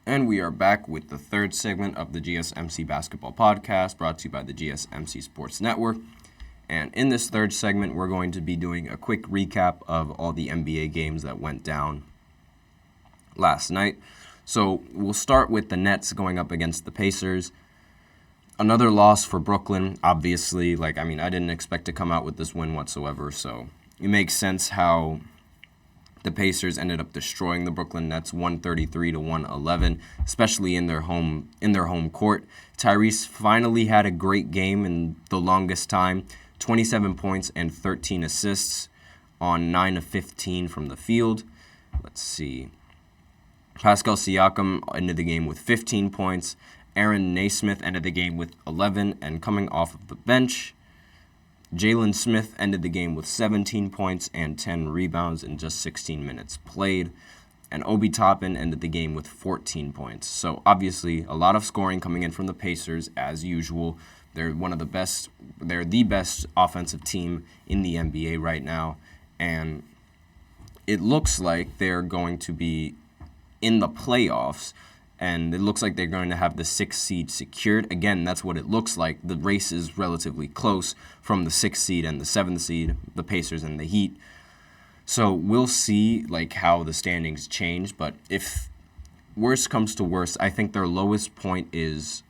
And we are back with the third segment of the GSMC Basketball Podcast, brought to you by the GSMC Sports Network. And in this third segment, we're going to be doing a quick recap of all the NBA games that went down last night. So we'll start with the Nets going up against the Pacers. Another loss for Brooklyn, obviously. I didn't expect to come out with this win whatsoever, so it makes sense how the Pacers ended up destroying the Brooklyn Nets 133-111, especially in their home court. Tyrese finally had a great game in the longest time, 27 points and 13 assists on 9 of 15 from the field. Let's see. Pascal Siakam ended the game with 15 points. Aaron Nesmith ended the game with 11, and coming off of the bench, Jalen Smith ended the game with 17 points and 10 rebounds in just 16 minutes played. And Obi Toppin ended the game with 14 points. So obviously a lot of scoring coming in from the Pacers as usual. They're the best offensive team in the NBA right now. And it looks like they're going to be in the playoffs. And it looks like they're going to have the 6th seed secured. Again, that's what it looks like. The race is relatively close from the 6th seed and the 7th seed, the Pacers and the Heat. So we'll see how the standings change. But if worse comes to worse, I think their lowest point is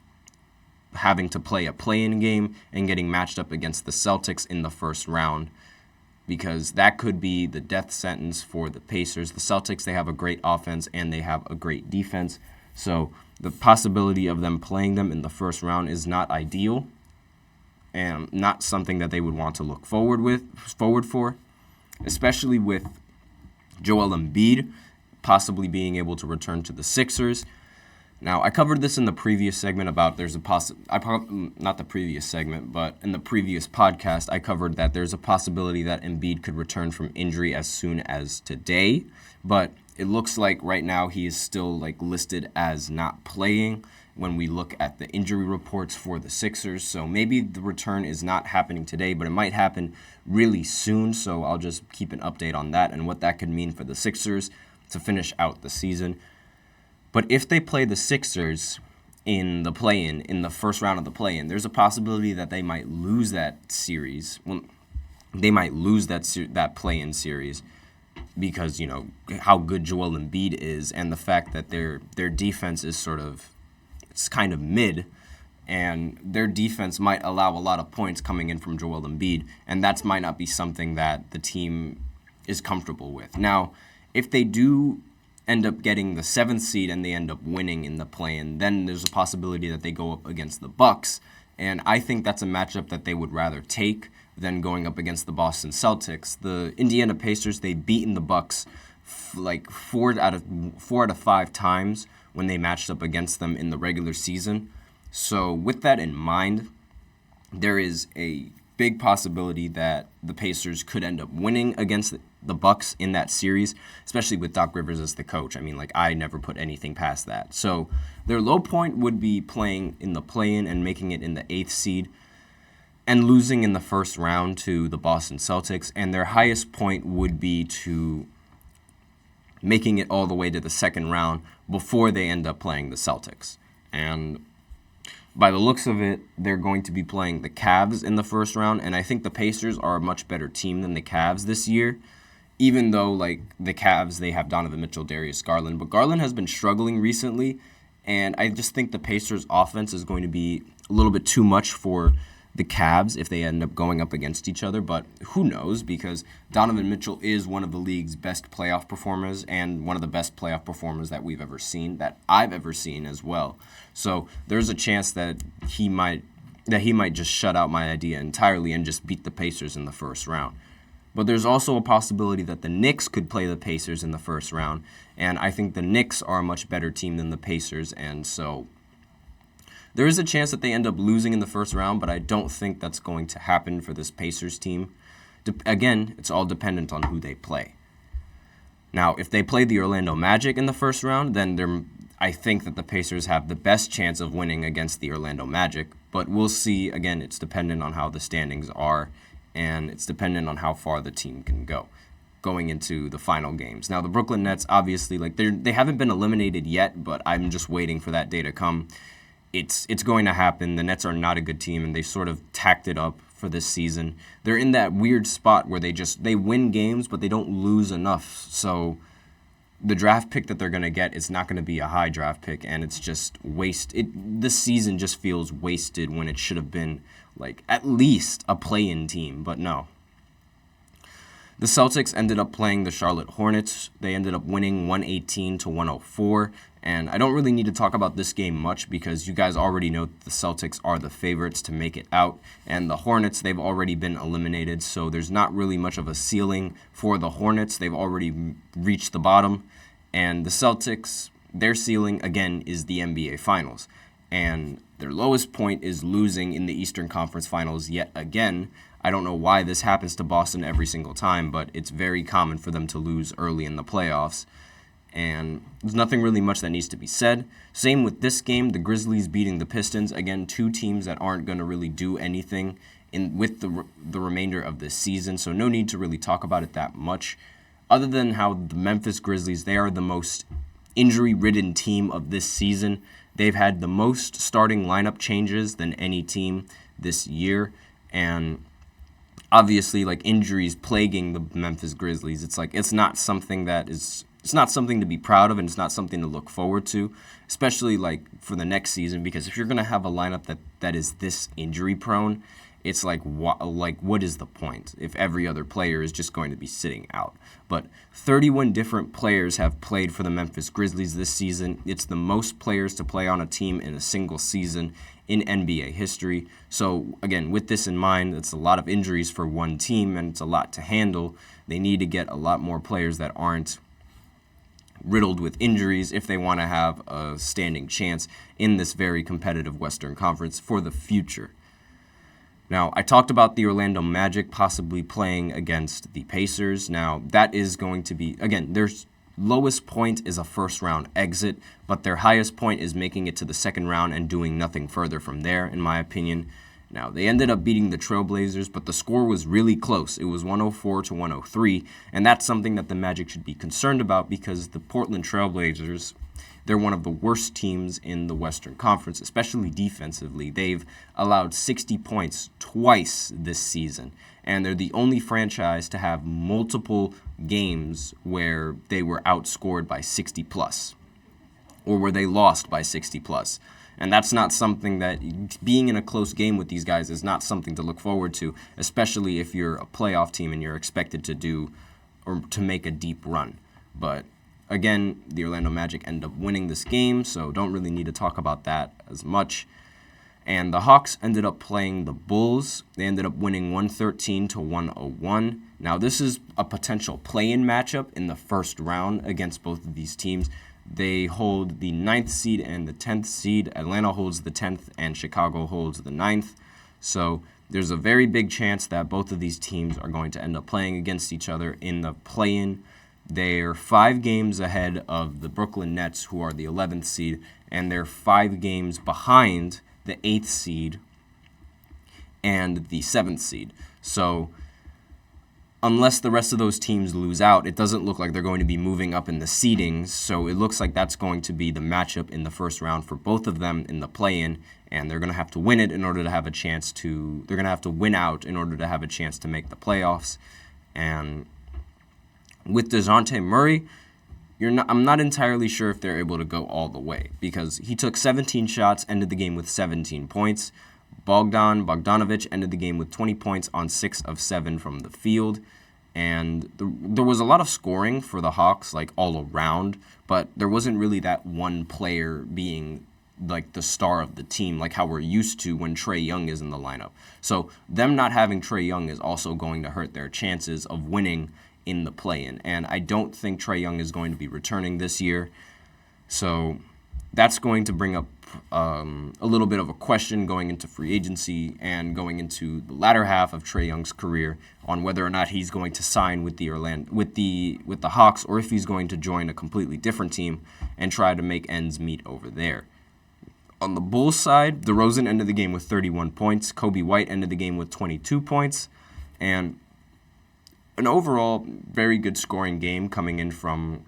having to play a play-in game and getting matched up against the Celtics in the first round, because that could be the death sentence for the Pacers. The Celtics, they have a great offense and they have a great defense. So the possibility of them playing them in the first round is not ideal and not something that they would want to look forward for, especially with Joel Embiid possibly being able to return to the Sixers. Now, I covered this in the previous segment about not the previous segment, but in the previous podcast, I covered that there's a possibility that Embiid could return from injury as soon as today, but it looks like right now he is still listed as not playing when we look at the injury reports for the Sixers. So maybe the return is not happening today, but it might happen really soon. So I'll just keep an update on that and what that could mean for the Sixers to finish out the season. But if they play the Sixers in the play-in, in the first round of the play-in, there's a possibility that they might lose that series. Well, they might lose that play-in series, because, how good Joel Embiid is and the fact that their defense is it's kind of mid, and their defense might allow a lot of points coming in from Joel Embiid, and that might not be something that the team is comfortable with. Now, if they do end up getting the 7th seed and they end up winning in the play-in, then there's a possibility that they go up against the Bucks, and I think that's a matchup that they would rather take than going up against the Boston Celtics. The Indiana Pacers, they've beaten the Bucks 4 out of 5 times when they matched up against them in the regular season. So with that in mind, there is a big possibility that the Pacers could end up winning against the Bucks in that series, especially with Doc Rivers as the coach. I never put anything past that. So their low point would be playing in the play-in and making it in the 8th seed, and losing in the first round to the Boston Celtics, and their highest point would be to making it all the way to the second round before they end up playing the Celtics. And by the looks of it, they're going to be playing the Cavs in the first round, and I think the Pacers are a much better team than the Cavs this year, even though, the Cavs, they have Donovan Mitchell, Darius Garland, but Garland has been struggling recently, and I just think the Pacers' offense is going to be a little bit too much for the Cavs if they end up going up against each other, but who knows, because Donovan Mitchell is one of the league's best playoff performers and one of the best playoff performers that I've ever seen as well. So there's a chance that he might just shut out my idea entirely and just beat the Pacers in the first round. But there's also a possibility that the Knicks could play the Pacers in the first round, and I think the Knicks are a much better team than the Pacers, and so there is a chance that they end up losing in the first round, but I don't think that's going to happen for this Pacers team. Again, it's all dependent on who they play. Now, if they play the Orlando Magic in the first round, then I think that the Pacers have the best chance of winning against the Orlando Magic, but we'll see. Again, it's dependent on how the standings are, and it's dependent on how far the team can go. going into the final games. Now, the Brooklyn Nets, obviously, like they haven't been eliminated yet, but I'm just waiting for that day to come. It's going to happen. The Nets are not a good team, and they sort of tacked it up for this season. They're in that weird spot where they win games, but they don't lose enough. So the draft pick that they're going to get is not going to be a high draft pick, and it's just this season just feels wasted when it should have been like at least a play-in team, but no. The Celtics ended up playing the Charlotte Hornets. They ended up winning 118-104. And I don't really need to talk about this game much because you guys already know the Celtics are the favorites to make it out. And the Hornets, they've already been eliminated, so there's not really much of a ceiling for the Hornets. They've already reached the bottom. And the Celtics, their ceiling, again, is the NBA Finals. And their lowest point is losing in the Eastern Conference Finals yet again. I don't know why this happens to Boston every single time, but it's very common for them to lose early in the playoffs. And there's nothing really much that needs to be said. Same with this game, the Grizzlies beating the Pistons. Again, two teams that aren't going to really do anything with the remainder of this season, so no need to really talk about it that much. Other than how the Memphis Grizzlies, they are the most injury-ridden team of this season. They've had the most starting lineup changes than any team this year, and obviously, like, injuries plaguing the Memphis Grizzlies. It's not something to be proud of, and it's not something to look forward to, especially like for the next season. Because if you're gonna have a lineup that is this injury prone, it's like what is the point if every other player is just going to be sitting out? But 31 different players have played for the Memphis Grizzlies this season. It's the most players to play on a team in a single season in NBA history. So again, with this in mind, it's a lot of injuries for one team, and it's a lot to handle. They need to get a lot more players that aren't riddled with injuries if they want to have a standing chance in this very competitive Western Conference for the future. Now, I talked about the Orlando Magic possibly playing against the Pacers. Now, that is going to be, again, their lowest point is a first-round exit, but their highest point is making it to the second round and doing nothing further from there, in my opinion. Now, they ended up beating the Trailblazers, but the score was really close. It was 104-103, and that's something that the Magic should be concerned about because the Portland Trailblazers, they're one of the worst teams in the Western Conference, especially defensively. They've allowed 60 points twice this season, and they're the only franchise to have multiple games where they were outscored by 60+, or where they lost by 60+. And that's not something that being in a close game with these guys is not something to look forward to, especially if you're a playoff team and you're expected to do or to make a deep run. But again, the Orlando Magic end up winning this game, so don't really need to talk about that as much. And the Hawks ended up playing the Bulls. They ended up winning 113-101. Now, this is a potential play-in matchup in the first round against both of these teams. They hold the 9th seed and the 10th seed. Atlanta holds the 10th and Chicago holds the 9th. So there's a very big chance that both of these teams are going to end up playing against each other in the play-in. They're 5 games ahead of the Brooklyn Nets, who are the 11th seed, and they're 5 games behind the 8th seed and the 7th seed. So unless the rest of those teams lose out, it doesn't look like they're going to be moving up in the seedings. So it looks like that's going to be the matchup in the first round for both of them in the play-in, and they're going to have to win it in order to have a chance to. They're going to have to win out in order to have a chance to make the playoffs. And with DeJounte Murray, I'm not entirely sure if they're able to go all the way because he took 17 shots, ended the game with 17 points. Bogdanovic ended the game with 20 points on 6 of 7 from the field. And there was a lot of scoring for the Hawks, like all around, but there wasn't really that one player being like the star of the team, like how we're used to when Trae Young is in the lineup. So them not having Trae Young is also going to hurt their chances of winning in the play-in. And I don't think Trae Young is going to be returning this year. So that's going to bring up a little bit of a question going into free agency and going into the latter half of Trae Young's career on whether or not he's going to sign with the Hawks or if he's going to join a completely different team and try to make ends meet over there. On the Bulls side, DeRozan ended the game with 31 points. Kobe White ended the game with 22 points. And an overall very good scoring game coming in from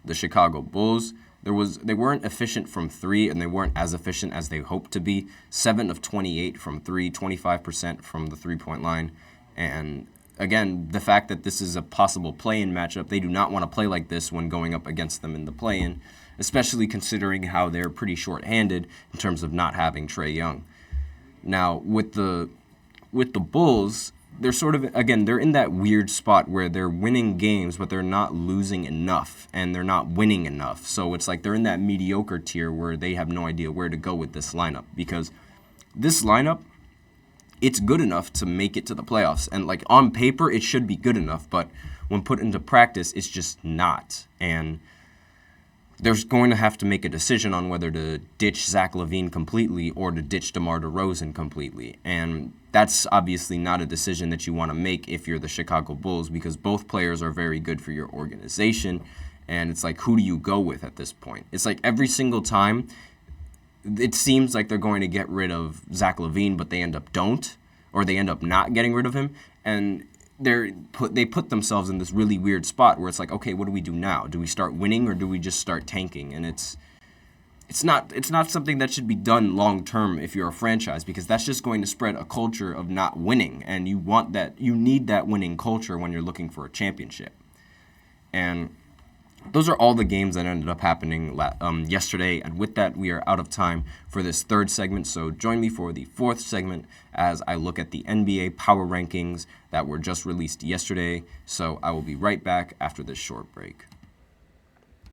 the Chicago Bulls. They weren't efficient from three, and they weren't as efficient as they hoped to be. 7 of 28 from three, 25% from the three-point line. And again, the fact that this is a possible play-in matchup, they do not want to play like this when going up against them in the play-in, especially considering how they're pretty short-handed in terms of not having Trae Young. Now, with the Bulls, they're sort of, again, they're in that weird spot where they're winning games, but they're not losing enough, and they're not winning enough. So it's like they're in that mediocre tier where they have no idea where to go with this lineup, because this lineup, it's good enough to make it to the playoffs. And, like, on paper, it should be good enough, but when put into practice, it's just not. And they're going to have to make a decision on whether to ditch Zach LaVine completely or to ditch DeMar DeRozan completely. And that's obviously not a decision that you want to make if you're the Chicago Bulls, because both players are very good for your organization. And it's like, who do you go with at this point? It's like every single time it seems like they're going to get rid of Zach LaVine, but they end up don't, or they end up not getting rid of him. And they put themselves in this really weird spot where it's like, okay, what do we do now? Do we start winning or do we just start tanking? And it's not something that should be done long term if you're a franchise, because that's just going to spread a culture of not winning, and you need that winning culture when you're looking for a championship. And those are all the games that ended up happening yesterday, and with that, we are out of time for this third segment, so join me for the fourth segment as I look at the NBA power rankings that were just released yesterday. So I will be right back after this short break.